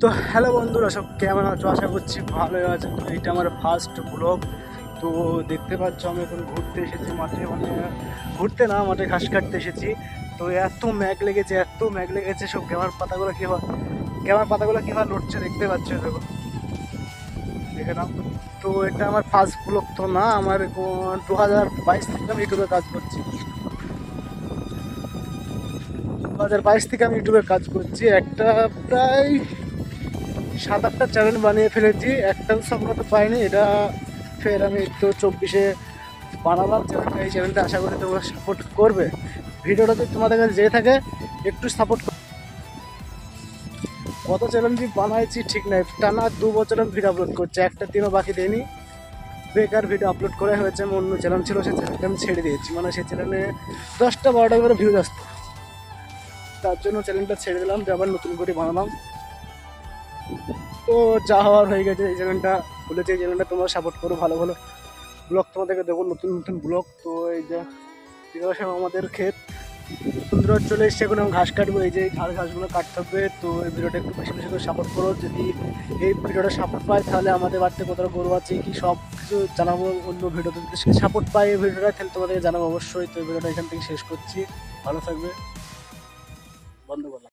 তো হ্যালো বন্ধুরা, সব কেমন আছো? আশা করছি ভালোই আছে। তো এটা আমার ফার্স্ট ব্লগ। তো দেখতে পাচ্ছ আমি এখন ঘুরতে এসেছি মাঠে, মানে ঘুরতে না, মাঠে ঘাস কাটতে এসেছি। তো এত ম্যাগ লেগেছে, সব গ্যামার পাতাগুলো কীভাবে লড়ছে দেখতে পাচ্ছ, দেখো, দেখে নাও। তো এটা আমার ফার্স্ট ব্লগ তো না, আমার 2022 থেকে আমি ইউটিউবে কাজ করছি। 2022 থেকে আমি ইউটিউবে কাজ করছি। একটা প্রায় 7-8টা চ্যানেল বানিয়ে ফেলেছি, একটাও সফলতা পাইনি। এটা ফের আমি তো 24-এ বানালাম চ্যানেলটা। এই চ্যানেলটা আশা করি তোমরা সাপোর্ট করবে। ভিডিওটা যদি তোমাদের কাছে যেয়ে থাকে একটু সাপোর্ট। কত চ্যানেল যে বানাইছি ঠিক নাই, টানা 2 বছর আমি ভিডিও আপলোড করছি, একটা দিনও বাকি দেয়নি। বেকার ভিডিও আপলোড করে হয়েছে। আমার অন্য চ্যানেল ছিল, সেই চ্যানেলটা আমি ছেড়ে দিয়েছি, মানে সেই চ্যানেলে 10টা 12টা করে ভিউজ আসতো। তার জন্য চ্যানেলটা ছেড়ে দিলাম, যে আবার নতুন করে বানালাম। তো যা হওয়ার হয়ে গেছে, এই চ্যানেলটা খুলেছে। এই চ্যানেলটা তোমরা সাপোর্ট করো, ভালো ভালো ব্লগ তোমাদেরকে দেবো, নতুন নতুন ব্লগ। তো এই যে আমাদের ক্ষেত সুন্দর চলে এসছে, এখন আমি ঘাস কাটবো। এই যে ঘাসগুলো কাটতে হবে। তো এই ভিডিওটা একটু বেশি বেশি করে সাপোর্ট করো। যদি এই ভিডিওটা সাপোর্ট পায় তাহলে আমাদের বাড়িতে কতটা গরু আছে কি সব কিছু জানাবো অন্য ভিডিওতে। যদি সাপোর্ট পায় এই ভিডিওটা, তাহলে তোমাদেরকে জানাবো অবশ্যই। তো এই ভিডিওটা এখান থেকে শেষ করছি, ভালো থাকবে, বন্ধ করলাম।